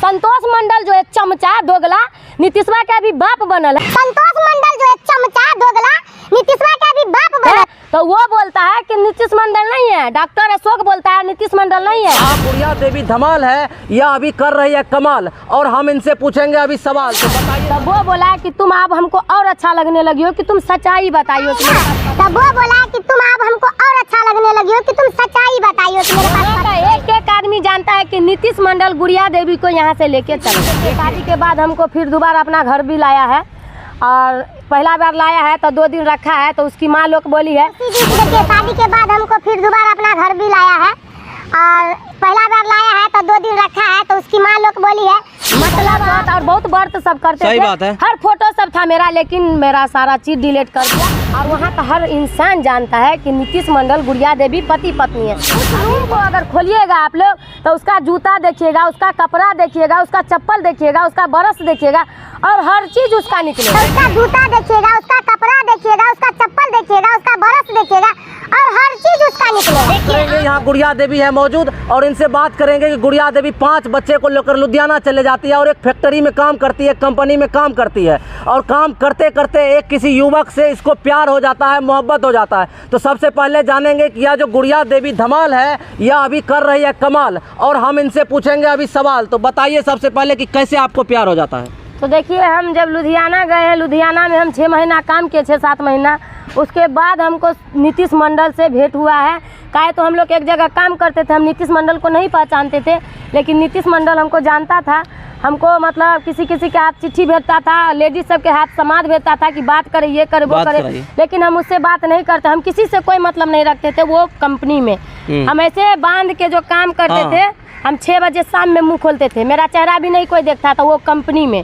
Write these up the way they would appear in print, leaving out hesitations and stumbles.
संतोष मंडल जो है चमचा दोगला नीतीशवा का भी बाप बनल है। संतोष मंडल जो है चमचा दोगला नीतीशवा का भी बाप बनल है। तो वो बोलता है कि नीतीश मंडल नहीं है, डॉक्टर अशोक बोलता है नीतीश मंडल नहीं है। आप गुड़िया देवी धमाल है या अभी कर रही है कमाल, और हम इनसे पूछेंगे अभी सवाल, तो बताइए। तब वो बोला कि तुम आप हमको और अच्छा लगने लगी हो कि तुम सच्चाई बताइयो। तब वो बोला कि तुम आप हमको और अच्छा लगने लगी हो कि तुम सच्चाई बताइयो। एक एक आदमी जानता है कि नीतीश मंडल गुड़िया देवी को यहाँ से लेके चले। शादी के बाद हमको फिर दोबारा अपना घर भी लाया है, और पहला बार लाया है तो 2 दिन रखा है, तो उसकी माँ लोग बोली है। देखिए शादी के बाद हमको फिर दोबारा अपना घर भी लाया है, और पहला बार लाया है तो 2 दिन रखा है, तो उसकी माँ लोग बोली है मतलब और बहुत व्रत सब करते थे। सही बात है। हर फोटो सब था मेरा, लेकिन मेरा सारा चीज डिलीट कर दिया। और वहाँ का हर इंसान जानता है कि नीतीश मंडल गुड़िया देवी पति पत्नी है। उस रूम को अगर खोलिएगा आप लोग तो उसका जूता देखिएगा, उसका कपड़ा देखिएगा, उसका चप्पल देखिएगा, उसका ब्रश देखिएगा, और हर चीज उसका निकलेगा। उसका जूता देखिएगा, उसका कपड़ा देखिएगा, उसका चप्पल देखिएगा, उसका ब्रश देखिएगा, और हर चीज उसका निकलेगा। यहाँ गुड़िया देवी है मौजूद, और इनसे बात करेंगे कि गुड़िया देवी 5 बच्चे को लेकर लुधियाना चले जाती है, और एक फैक्ट्री में काम करती है, कंपनी में काम करती है, और काम करते करते एक किसी युवक से इसको प्यार हो जाता है, मोहब्बत हो जाता है। तो सबसे पहले जानेंगे कि यह जो गुड़िया देवी धमाल है यह अभी कर रही है कमाल, और हम इनसे पूछेंगे अभी सवाल, तो बताइए सबसे पहले कि कैसे आपको प्यार हो जाता है। तो देखिए हम जब लुधियाना गए हैं, लुधियाना में हम 6 महीना काम किए, 6-7 महीना, उसके बाद हमको नीतीश मंडल से भेंट हुआ है। काहे तो हम लोग एक जगह काम करते थे, हम नीतीश मंडल को नहीं पहचानते थे, लेकिन नीतीश मंडल हमको जानता था। हमको मतलब किसी किसी के हाथ चिट्ठी भेजता था, लेडीज सब के हाथ समाज भेजता था कि बात करे, ये करे, वो करे, लेकिन हम उससे बात नहीं करते। हम किसी से कोई मतलब नहीं रखते थे। वो कंपनी में हम ऐसे बांध के जो काम करते थे, हम 6 बजे शाम में मुंह खोलते थे, मेरा चेहरा भी नहीं कोई देखता था। वो कंपनी में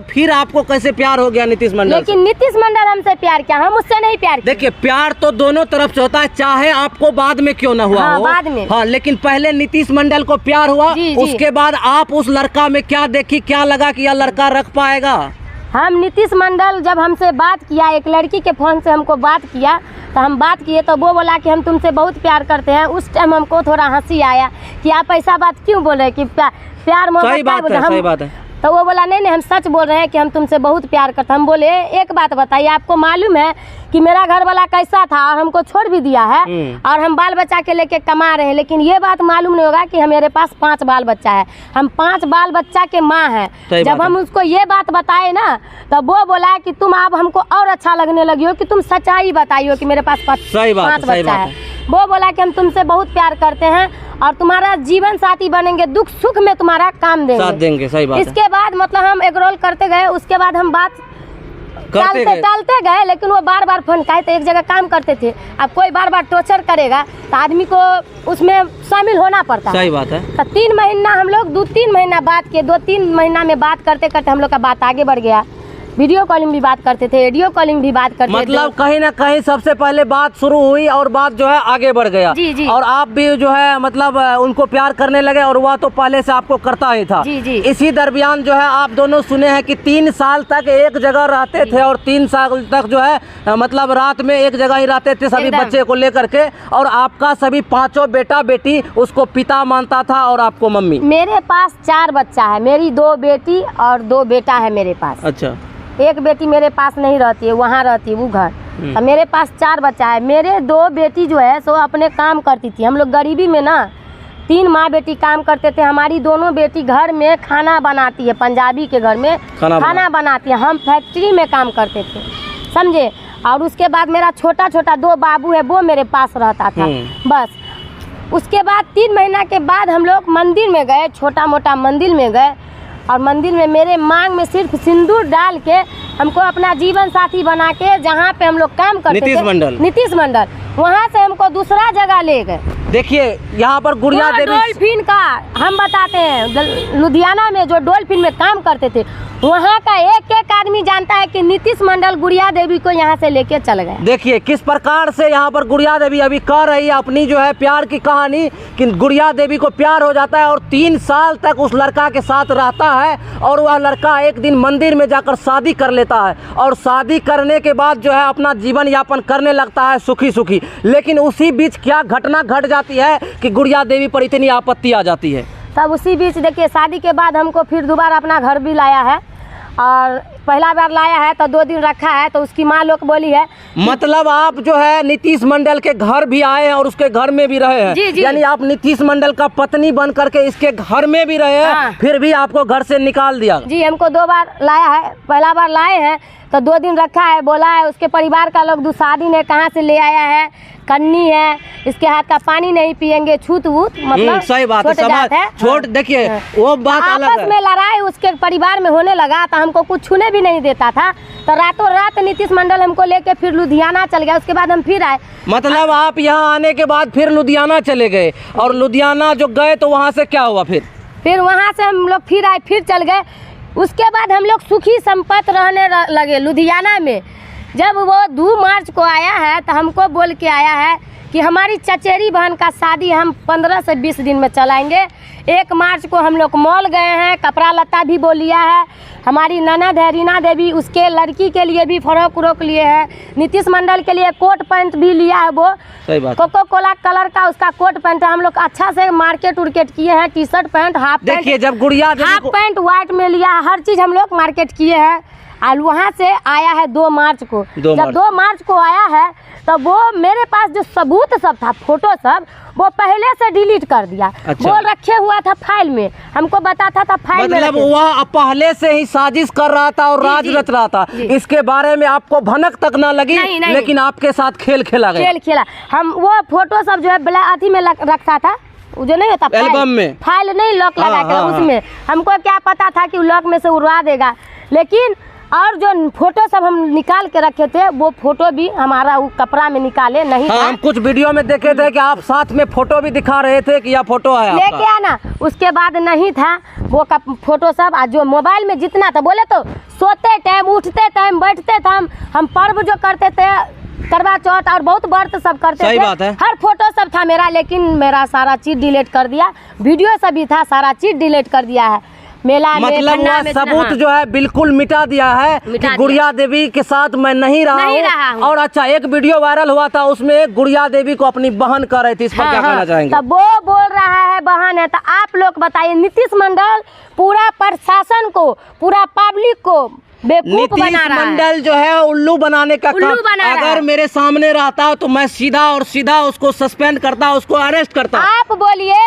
फिर आपको कैसे प्यार हो गया नीतीश मंडल? लेकिन नीतीश मंडल हमसे प्यार किया, हम उससे नहीं प्यार किया। देखिए प्यार तो दोनों तरफ से होता है, चाहे आपको बाद में क्यों ना हुआ हो। बाद में लेकिन पहले नीतीश मंडल को प्यार हुआ, उसके बाद आप उस लड़का में क्या देखी, क्या लगा कि यह लड़का रख पाएगा? हम नीतीश मंडल जब हमसे बात किया, एक लड़की के फोन से हमको बात किया, तो हम बात किए तो वो बोला कि हम तुमसे बहुत प्यार करते हैं। उस टाइम हमको थोड़ा हंसी आया कि आप ऐसा बात क्यों बोल रहे हैं कि प्यार मोहब्बत। सही बात है। तो वो बोला नहीं हम सच बोल रहे हैं कि हम तुमसे बहुत प्यार करते हैं। हम बोले एक बात बताइए, आपको मालूम है कि मेरा घर वाला कैसा था और हमको छोड़ भी दिया है, और हम बाल बच्चा के लेके कमा रहे हैं, लेकिन ये बात मालूम नहीं होगा कि मेरे पास 5 बाल बच्चा है, हम 5 बाल बच्चा के माँ हैं। जब हम उसको ये बात बताए ना, तब वो बोला कि तुम आप हमको और अच्छा लगने लगी हो कि तुम सच्चाई बताइयो कि मेरे पास 5 बच्चा है। वो बोला कि हम तुमसे बहुत प्यार करते हैं और तुम्हारा जीवन साथी बनेंगे, दुख सुख में तुम्हारा काम देंगे, साथ देंगे। सही बात है। इसके बाद मतलब हम एग्रोल करते गए, उसके बाद हम बात टालते गए, लेकिन वो बार बार फोन काहे, तो एक जगह काम करते थे, अब कोई बार बार टॉर्चर करेगा तो आदमी को उसमें शामिल होना पड़ता है। सही बात है। तो 3 महीना हम लोग 2-3 महीना बात किए, 2-3 महीना में बात करते करते हम लोग का बात आगे बढ़ गया। वीडियो कॉलिंग भी बात करते थे, ऑडियो कॉलिंग भी बात करते थे। मतलब कहीं ना कहीं सबसे पहले बात शुरू हुई और बात जो है आगे बढ़ गया। जी। और आप भी जो है मतलब उनको प्यार करने लगे, और वह तो पहले से आपको करता ही था। जी। इसी दरमियान जो है आप दोनों सुने हैं कि 3 साल तक एक जगह रहते थे, और 3 साल तक जो है मतलब रात में एक जगह ही रहते थे सभी बच्चे को लेकर के, और आपका सभी 5 बेटा बेटी उसको पिता मानता था और आपको मम्मी। मेरे पास 4 बच्चा है, मेरी 2 बेटी और 2 बेटा है मेरे पास। अच्छा। एक बेटी मेरे पास नहीं रहती है, वहाँ रहती है वो घर। तो मेरे पास 4 बच्चा है। मेरे 2 बेटी जो है सो अपने काम करती थी। हम लोग गरीबी में ना 3 माँ बेटी काम करते थे। हमारी दोनों बेटी घर में खाना बनाती है, पंजाबी के घर में खाना बनाती है, हम फैक्ट्री में काम करते थे, समझे। और उसके बाद मेरा छोटा 2 बाबू है, वो मेरे पास रहता था बस। उसके बाद 3 महीना के बाद हम लोग मंदिर में गए, छोटा मोटा मंदिर में गए, और मंदिर में मेरे मांग में सिर्फ सिंदूर डाल के हमको अपना जीवन साथी बना के, जहाँ पे हम लोग काम करते थे नीतीश मंडल, वहाँ से हमको दूसरा जगह ले गए। देखिए यहाँ पर गुड़िया देवी डॉल्फिन का हम बताते हैं, लुधियाना में जो डॉल्फिन में काम करते थे, वहाँ का एक आदमी जानता है कि नीतीश मंडल गुड़िया देवी को यहाँ से लेके चल गए। देखिए किस प्रकार से यहाँ पर गुड़िया देवी अभी कह रही है अपनी जो है प्यार की कहानी, कि गुड़िया देवी को प्यार हो जाता है और 3 साल तक उस लड़का के साथ रहता है, और वह लड़का एक दिन मंदिर में जाकर शादी कर लेता है, और शादी करने के बाद जो है अपना जीवन यापन करने लगता है सुखी। लेकिन उसी बीच क्या घटना घट जाती है कि गुड़िया देवी पर इतनी आपत्ति आ जाती है। तब उसी बीच देखिए शादी के बाद हमको फिर दोबारा अपना घर भी लाया है, और पहला बार लाया है तो 2 दिन रखा है, तो उसकी माँ लोग बोली है। मतलब आप जो है नीतीश मंडल के घर भी आए हैं और उसके घर में भी रहे हैं। जी, जी। यानी आप नीतीश मंडल का पत्नी बन करके इसके घर में भी रहे हैं। हाँ। फिर भी आपको घर से निकाल दिया। जी, हमको 2 बार लाया है, पहला बार लाए हैं तो 2 दिन रखा है, बोला है उसके परिवार का लोग दुसादी ने कहाँ से ले आया है, कन्नी है, इसके हाथ का पानी नहीं पियेंगे, छूत वूत, मतलब सही बात है, छोटे जात है। छोट देखिए वो बात अलग आपस है। में लड़ाई उसके परिवार में होने लगा तो हमको कुछ छूने भी नहीं देता था, तो रातों रात नीतीश मंडल हमको लेके फिर लुधियाना चल गया। उसके बाद हम फिर आए। मतलब आप यहाँ आने के बाद फिर लुधियाना चले गए, और लुधियाना जो गए तो वहाँ से क्या हुआ? फिर वहाँ से हम लोग फिर आए, फिर चल गए। उसके बाद हम लोग सुखी संपन्न रहने लगे लुधियाना में। जब वो 2 मार्च को आया है तो हमको बोल के आया है कि हमारी चचेरी बहन का शादी हम 15 से 20 दिन में चलाएंगे। 1 मार्च को हम लोग मॉल गए हैं, कपड़ा लत्ता भी वो लिया है। हमारी ननद है रीना देवी, उसके लड़की के लिए भी फ्रॉक उरोक लिए हैं। नीतीश मंडल के लिए कोट पैंट भी लिया है, वो सही बात। कोको कोला कलर का उसका कोट पैंट है। हम लोग अच्छा से मार्केट उर्केट किए हैं, T shirt pant, half pant, देखिए जब गुड़िया हाफ पैंट व्हाइट में लिया, हर चीज हम लोग मार्केट किए हैं। और वहाँ से आया है 2 मार्च को। जब 2 मार्च को आया है तो वो मेरे पास जो सबूत सब था, फोटो सब, वो पहले से डिलीट कर दिया। अच्छा। वो रखे हुआ था फाइल में, हमको बताता था फाइल में मतलब रखे। वह पहले से ही साजिश कर रहा था और जी, राज जी। रच रहा था। जी। इसके बारे में आपको भनक तक ना लगी। नहीं, नहीं। लेकिन आपके साथ खेल खेला गया। खेल खेला। हम वो फोटो सब जो है अथी में रखता था, वो जो नहीं होता फाइल, एल्बम में। फाइल नहीं लॉक हाँ, लगा के हाँ, उसमें। हमको क्या पता था कि लॉक में से उड़वा देगा। लेकिन और जो फोटो सब हम निकाल के रखे थे, वो फोटो भी हमारा वो कपड़ा में निकाले नहीं हाँ, था। हम कुछ वीडियो में देखे थे कि आप साथ में फोटो भी दिखा रहे थे कि यह फोटो है आपका। लेके आना। उसके बाद नहीं था वो फोटो सब। आज जो मोबाइल में जितना था, बोले तो सोते टाइम, उठते टाइम, बैठते टाइम, हम पर्व जो करते थे, करवा चौथ और बहुत व्रत सब करते सही थे, बात है। हर फोटो सब था मेरा। लेकिन मेरा सारा चीज डिलीट कर दिया, वीडियो सब भी था, सारा चीज डिलीट कर दिया है। मेला में, मतलब ठंडा वह में, सबूत हाँ। जो है बिल्कुल मिटा दिया है मिटा कि दिया। गुड़िया देवी के साथ मैं नहीं रहा हूँ। और अच्छा, एक वीडियो वायरल हुआ था, उसमें गुड़िया देवी को अपनी बहन कर रही थी। इस पर क्या कहना चाहेंगे? तब वो बोल रहा है बहन है, तो आप लोग बताइए, नीतीश मंडल पूरा प्रशासन को, पूरा पब्लिक को बेवकूफ बना नीतीश रहा है। मंडल जो है उल्लू बनाने का उल्लू काम। बना रहा अगर है। मेरे सामने रहता तो मैं सीधा और सीधा उसको सस्पेंड करता, उसको अरेस्ट करता। आप बोलिए,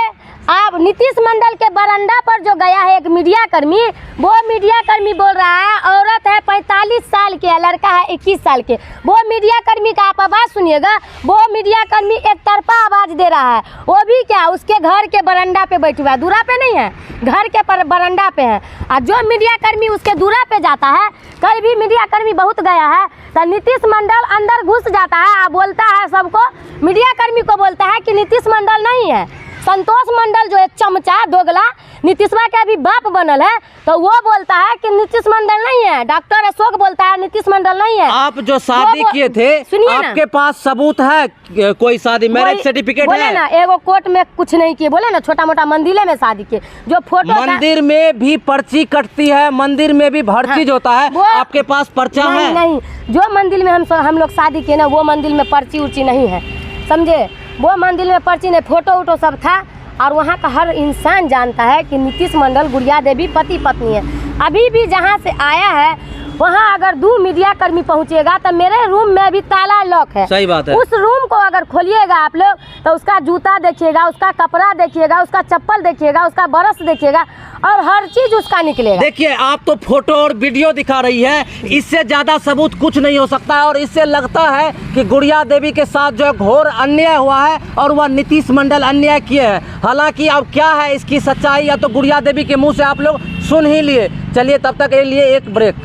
आप नीतीश मंडल के बरंडा पर जो गया है एक मीडिया कर्मी, वो मीडिया कर्मी बोल रहा है औरत है 45 साल के, लड़का है 21 साल के। वो मीडिया कर्मी का आप आवाज सुनिएगा, वो मीडिया कर्मी एक तरफा आवाज दे रहा है। वो भी क्या, उसके घर के बरंडा पे बैठा हुआ है, दूरा पे नहीं है, घर के बरंडा पे है। और जो मीडिया कर्मी उसके दूरा पे जाता है, कल भी मीडिया कर्मी बहुत गया है, तो नीतीश मंडल अंदर घुस जाता है, बोलता है सबको, मीडिया कर्मी को बोलता है कि नीतीश मंडल नहीं है। संतोष मंडल जो एक चमचा दोगला नीतीशवा के अभी बाप बनल है, तो वो बोलता है कि नीतीश मंडल नहीं है। डॉक्टर अशोक बोलता है नीतीश मंडल नहीं है। आप जो शादी किए थे, आपके पास सबूत है? कोई शादी मैरिज सर्टिफिकेट बोले ना, एगो कोर्ट में कुछ नहीं किए, बोले ना छोटा मोटा मंदिर में शादी किए। जो फोटो मंदिर में भी पर्ची कटती है, मंदिर में भी हर चीज होता है। आपके पास पर्चा है? नहीं, जो मंदिर में हम लोग शादी किए ना, वो मंदिर में पर्ची उर्ची नहीं है, समझे। वो मंदिर में पर्ची नहीं, फोटो वोटो सब था। और वहाँ का हर इंसान जानता है कि नीतीश मंडल गुड़िया देवी पति पत्नी है। अभी भी जहाँ से आया है वहाँ अगर 2 मीडिया कर्मी पहुँचेगा तो मेरे रूम में अभी ताला लॉक है। सही बात है। उस रूम को अगर खोलिएगा आप लोग तो उसका जूता देखिएगा, उसका कपड़ा देखिएगा, उसका चप्पल देखिएगा, उसका ब्रश देखिएगा, और हर चीज उसका निकलेगा। देखिए, आप तो फोटो और वीडियो दिखा रही है, इससे ज्यादा सबूत कुछ नहीं हो सकता है। और इससे लगता है कि गुड़िया देवी के साथ जो घोर अन्याय हुआ है और वह नीतीश मंडल अन्याय किए हैं। हालांकि अब क्या है इसकी सच्चाई, या तो गुड़िया देवी के मुंह से आप लोग सुन ही लिए। चलिए, तब तक के लिए एक ब्रेक।